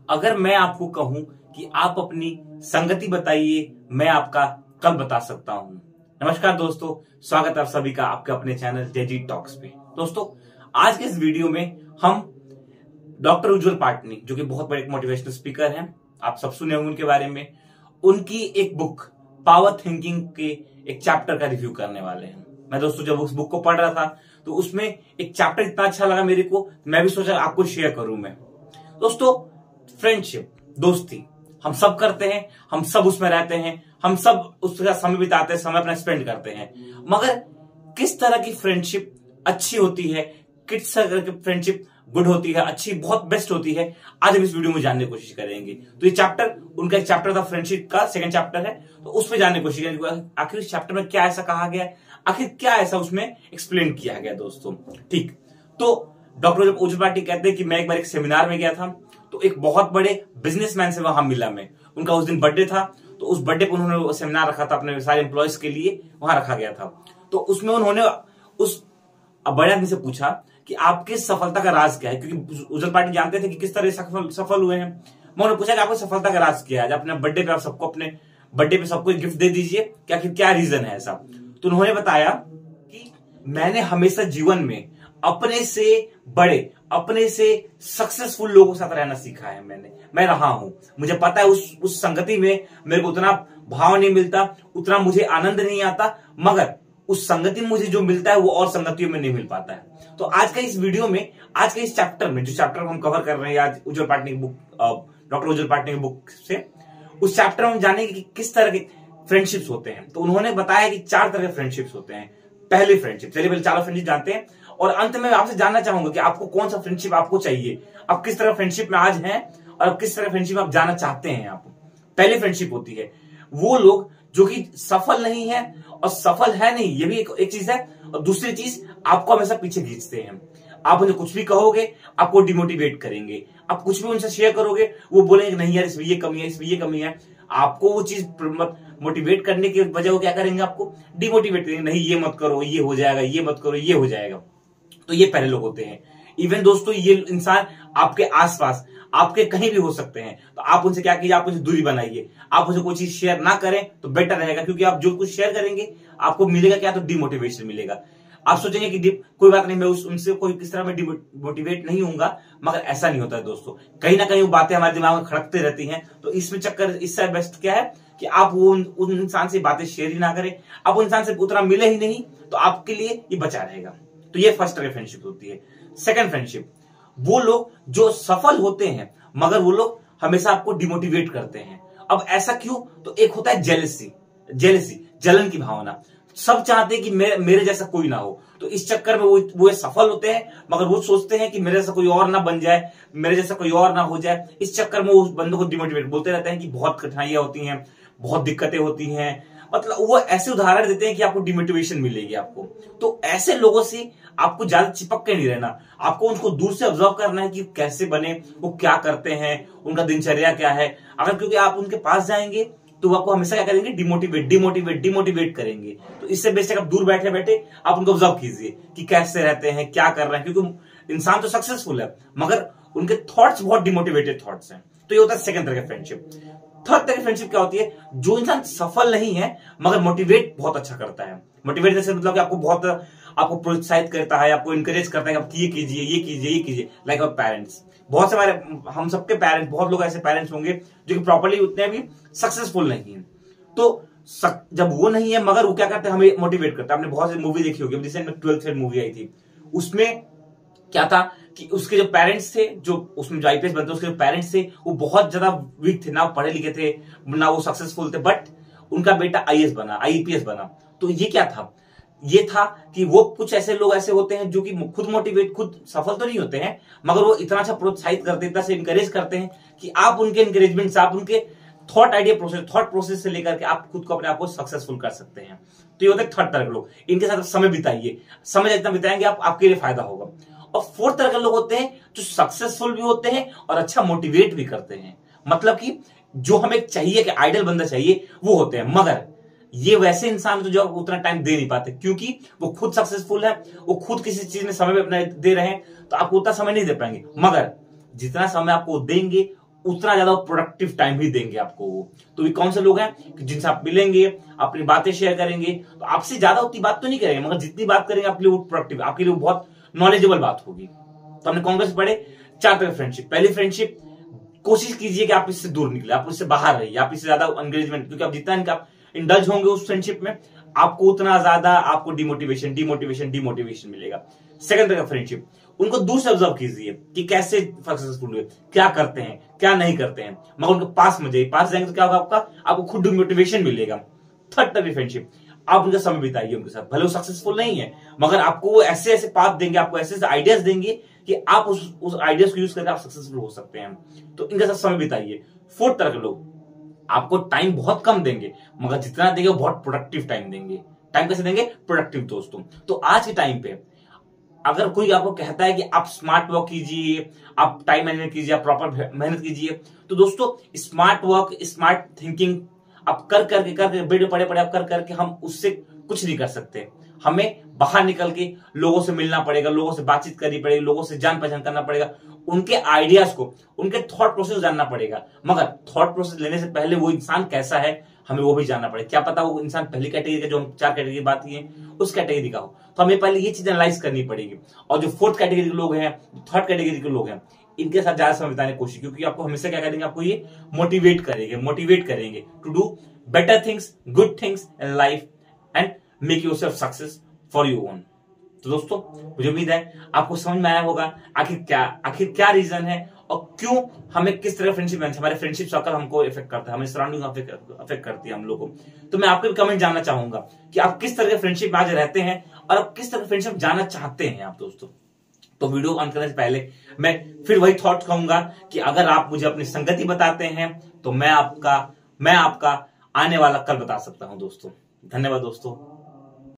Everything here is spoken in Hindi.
अगर मैं आपको कहूं कि आप अपनी संगति बताइए, मैं आपका कल बता सकता हूं। नमस्कार दोस्तों, स्वागत है आप सभी का आपके अपने चैनल जेजी टॉक्स पे। दोस्तों, आज के इस वीडियो में हम डॉक्टर उज्जवल पाटनी, जो कि बहुत बड़े मोटिवेशनल स्पीकर हैं, आप सब सुने होंगे उनके बारे में, उनकी एक बुक पावर थिंकिंग के एक चैप्टर का रिव्यू करने वाले हैं। मैं दोस्तों जब उस बुक को पढ़ रहा था तो उसमें एक चैप्टर इतना अच्छा लगा मेरे को, मैं भी सोचा आपको शेयर करूं। मैं दोस्तों, फ्रेंडशिप, दोस्ती हम सब करते हैं, हम सब उसमें रहते हैं, हम सब उसका समय बिताते हैं, समय अपना स्पेंड करते हैं, मगर किस तरह की फ्रेंडशिप अच्छी होती है, किस तरह की फ्रेंडशिप गुड होती है, अच्छी, बहुत बेस्ट होती है, आज हम इस वीडियो में जानने की कोशिश करेंगे। तो ये चैप्टर, उनका एक चैप्टर था फ्रेंडशिप का, सेकंड चैप्टर है, तो उस पर जानने की कोशिश करेंगे आखिर इस चैप्टर में क्या ऐसा कहा गया है, आखिर क्या ऐसा उसमें एक्सप्लेन किया गया। दोस्तों ठीक, तो डॉक्टर उज्जवल पाटनी कहते हैं कि मैं एक बार एक सेमिनार में गया था, तो एक बहुत बड़े बिजनेसमैन से वहां मिला मैं। उनका उस दिन बर्थडे था, तो उस बर्थडे पर उन्होंने सेमिनार रखा था अपने सारे एम्प्लॉयज के लिए, वहां रखा गया था। तो उसमें उन्होंने उस बड़े आदमी से पूछा कि आपकी सफलता का राज क्या है, क्योंकि उज्जवल पाटनी जानते थे कि किस तरह सफल हुए हैं। मैं उन्हें पूछा कि आपको सफलता का राज क्या है, अपने बर्थडे पे आप सबको, अपने बर्थडे पे सबको गिफ्ट दे दीजिए, क्या क्या रीजन है ऐसा। तो उन्होंने बताया कि मैंने हमेशा जीवन में अपने से बड़े, अपने से सक्सेसफुल लोगों के साथ रहना सीखा है। मैं रहा हूं, मुझे पता है उस संगति में मेरे को उतना भाव नहीं मिलता, उतना मुझे आनंद नहीं आता, मगर उस संगति में मुझे जो मिलता है वो और संगतियों में नहीं मिल पाता है। तो आज का इस वीडियो में, आज के इस चैप्टर में, जो चैप्टर हम कवर कर रहे हैं आज उज्जवल पाटनी की बुक, डॉक्टर उज्जवल पाटनी की बुक से, उस चैप्टर में हम जानेंगे कि किस तरह के फ्रेंडशिप्स होते हैं। तो उन्होंने बताया कि 4 तरह के फ्रेंडशिप्स होते हैं। पहले फ्रेंडशिप, चलिए पहले 4 फ्रेंडशिप जानते हैं, और अंत में आपसे जानना चाहूंगा कि आपको कौन सा फ्रेंडशिप आपको चाहिए, आप किस तरह फ्रेंडशिप में आज हैं और आप किस तरह फ्रेंडशिप आप जाना चाहते हैं। आप पहली फ्रेंडशिप होती है वो लोग जो कि सफल नहीं है और सफल है नहीं, ये भी एक चीज है, और दूसरी चीज आपको हमेशा पीछे खींचते हैं। आप उन्हें कुछ भी कहोगे आपको डिमोटिवेट करेंगे, आप कुछ भी उनसे शेयर करोगे वो बोलेंगे नहीं यार इसमें ये कमी है, इसमें ये कमी है। आपको वो चीज मोटिवेट करने की बजाय वो क्या करेंगे, आपको डिमोटिवेट करेंगे, नहीं ये मत करो ये हो जाएगा, ये मत करो ये हो जाएगा। तो ये पहले लोग होते हैं। इवन दोस्तों, ये इंसान आपके आसपास, आपके कहीं भी हो सकते हैं, तो आप उनसे क्या कीजिए, आप उनसे दूरी बनाइए, आप उनसे कोई चीज शेयर ना करें तो बेटर रहेगा, क्योंकि आप जो कुछ शेयर करेंगे आपको मिलेगा क्या, तो डिमोटिवेशन मिलेगा। आप सोचेंगे कि कोई बात नहीं, मैं उनसे कोई किस तरह मैं डिमोटिवेट नहीं होऊंगा, मगर ऐसा नहीं होता है दोस्तों। कहीं ना कहीं वो बातें हमारे दिमाग में खड़कते रहती हैं। तो इसमें चक्कर, इससे बेस्ट क्या है कि आप वो उन इंसान से बातें शेयर ही ना करें, आप उन इंसान से उतना मिले ही नहीं, तो आपके लिए ये बचा रहेगा। तो ये फर्स्ट तरह फ्रेंडशिप होती है। सेकंड फ्रेंडशिप, वो लोग जो सफल होते हैं मगर वो लोग हमेशा आपको डिमोटिवेट करते हैं। अब ऐसा क्यों, तो एक होता है जेलसी, जलन की भावना। सब चाहते हैं कि मेरे जैसा कोई ना हो, तो इस चक्कर में वो सफल होते हैं, मगर वो सोचते हैं कि मेरे जैसा कोई और ना बन जाए, मेरे जैसा कोई और ना हो जाए। इस चक्कर में उस बंदों को डिमोटिवेट बोलते रहते हैं कि बहुत कठिनाइयां होती हैं, बहुत दिक्कतें होती हैं, मतलब वो ऐसे उदाहरण देते हैं कि आपको डिमोटिवेशन मिलेगी आपको। तो ऐसे लोगों से आपको ज्यादा चिपक के नहीं रहना, आपको उनको दूर से ऑब्जर्व करना है कि कैसे बने, वो क्या करते हैं, उनका दिनचर्या क्या है। अगर क्योंकि आप उनके पास जाएंगे तो वो आपको हमेशा क्या करेंगे, डिमोटिवेट करेंगे। तो इससे बेस्ट है आप दूर बैठे बैठे आप उनको ऑब्जर्व कीजिए कि कैसे रहते हैं, क्या कर रहे हैं, क्योंकि इंसान तो सक्सेसफुल है मगर उनके थॉट्स बहुत डिमोटिवेटेड थॉट्स हैं। तो ये होता है सेकंड तरह का फ्रेंडशिप। थर्ड तरह की फ्रेंडशिप क्या होती है, जो इंसान सफल नहीं है मगर मोटिवेट बहुत अच्छा करता है। मोटिवेट जैसे मतलब कि आपको प्रोत्साहित करता है, आपको इंकरेज करता है कि ये कीजिए ये कीजिए ये कीजिए। लाइक अवर पेरेंट्स, बहुत से हमारे, हम सबके पेरेंट्स, बहुत लोग ऐसे पेरेंट्स होंगे जो कि प्रॉपर्ली उतने भी सक्सेसफुल नहीं है। तो जब वो नहीं है मगर वो क्या करते हैं, हमें मोटिवेट करता है। आपने बहुत सी मूवी देखी होगी, रिसेंट में 12th फेल मूवी आई थी, उसमें क्या था कि उसके जो पेरेंट्स थे, जो उसमें जो आईपीएस बनते उसके जो पेरेंट्स थे, वो बहुत ज्यादा वीक थे, ना पढ़े लिखे थे ना वो सक्सेसफुल थे, बट उनका बेटा आईपीएस बना। तो ये क्या था, ये था कि वो कुछ ऐसे लोग ऐसे होते हैं जो कि खुद सफल तो नहीं होते हैं मगर वो इतना अच्छा प्रोत्साहित करते हैं, इतना से इंकरेज करते हैं कि आप उनके इंकरेजमेंट से, आप उनके थॉट प्रोसेस से लेकर के आप खुद को, अपने आप को सक्सेसफुल कर सकते हैं। तो ये होते हैं थर्ड तरह के लोग, इनके साथ समय बिताइए, समय जितना बिताएंगे आपके लिए फायदा होगा। और फोर्थ तरह के लोग होते हैं जो सक्सेसफुल भी होते हैं और अच्छा मोटिवेट भी करते हैं, मतलब कि जो हमें चाहिए कि आइडल बंदा चाहिए वो होते हैं, मगर ये वैसे इंसान तो जो उतना टाइम दे नहीं पाते, क्योंकि वो खुद सक्सेसफुल है, वो खुद किसी चीज में समय अपना दे रहे हैं, तो आपको उतना समय नहीं दे पाएंगे, मगर जितना समय आपको देंगे उतना ज्यादा प्रोडक्टिव टाइम ही देंगे आपको वो। तो ये कौन से लोग हैं कि जिनसे आप मिलेंगे, अपनी बातें शेयर करेंगे, तो आपसे ज्यादा उतनी बात तो नहीं करेंगे, मगर जितनी बात करेंगे आपके लिए वो प्रोडक्टिव, आपके लिए वो बहुत नॉलेजेबल बात होगी। तो हमने कौन से पढ़े? 4 तरह की फ्रेंडशिप। पहली फ्रेंडशिप, कोशिश कीजिए कि आप इससे दूर निकले, आप इससे बाहर रहिए, आप इससे ज्यादा एंगेजमेंट, क्योंकि आप जितना इनका इंडल्ज होंगे उस फ्रेंडशिप में, आपको उतना ज्यादा आपको डिमोटिवेशन मिलेगा। सेकंड तरह का फ्रेंडशिप, उनको दूर से ऑब्जर्व कीजिए कि कैसे सक्सेसफुल हुए, क्या करते हैं, क्या नहीं करते हैं, मगर उनके पास में जाइए, पास जाएंगे तो क्या होगा, आपको खुद मोटिवेशन मिलेगा। थर्ड तरह की फ्रेंडशिप, आप उनका समय बिताइए उनके साथ, भले वो सक्सेसफुल नहीं है, मगर आपको वो ऐसे ऐसे पाथ देंगे, आपको ऐसे ऐसे आइडियाज देंगे कि आप उस आइडियाज को यूज करके आप सक्सेसफुल हो सकते हैं। तो इनके साथ समय बिताइए। फोर्थ तरह के लोग, आपको टाइम बहुत कम देंगे, मगर जितना देंगे वो बहुत प्रोडक्टिव टाइम देंगे। टाइम कैसे देंगे? प्रोडक्टिव दोस्तों। तो आज के टाइम पे अगर कोई आपको कहता है कि आप स्मार्ट वर्क कीजिए, आप टाइम मैनेजमेंट कीजिए, आप प्रॉपर मेहनत कीजिए, तो दोस्तों स्मार्ट वर्क, स्मार्ट थिंकिंग आप कर करके बेड पड़े पड़े आप कर करके हम उससे कुछ नहीं कर सकते। हमें बाहर निकल के लोगों से मिलना पड़ेगा, लोगों से बातचीत करनी पड़ेगी, लोगों से जान पहचान करना पड़ेगा, उनके आइडियाज को, उनके थॉट प्रोसेस जानना पड़ेगा। मगर थॉट प्रोसेस लेने से पहले वो इंसान कैसा है हमें वो भी जानना पड़ेगा। क्या पता वो इंसान पहली कैटेगरी का, जो हम 4 कैटेगरी की बात की है, उस कैटेगरी का हो, तो हमें पहले ये चीज एनालाइज करनी पड़ेगी। और जो फोर्थ कैटेगरी के लोग हैं, थर्ड कैटेगरी के लोग हैं, इनके साथ ज्यादा समय बिताने की कोशिश, क्योंकि आपको हमेशा क्या करेंगे, आपको ये मोटिवेट करेंगे to do better things, good things in life and make yourself success for your own. तो दोस्तों मुझे उम्मीद है आपको समझ में आया होगा आखिर क्या रीजन है और क्यों हमें किस तरह फ्रेंडशिप, हमारे फ्रेंडशिप सर्कल हमको इफेक्ट करता है, हमारी सराउंडिंग अफेक्ट करती है हम लोगों को। तो मैं आपके भी कमेंट जानना चाहूंगा कि आप किस तरह के फ्रेंडशिप में आज रहते हैं और आप किस तरह के फ्रेंडशिप जानना चाहते हैं आप दोस्तों। तो वीडियो ऑन करने से पहले मैं फिर वही थॉट कहूंगा कि अगर आप मुझे अपनी संगति बताते हैं तो मैं आपका आने वाला कल बता सकता हूं दोस्तों। धन्यवाद दोस्तों।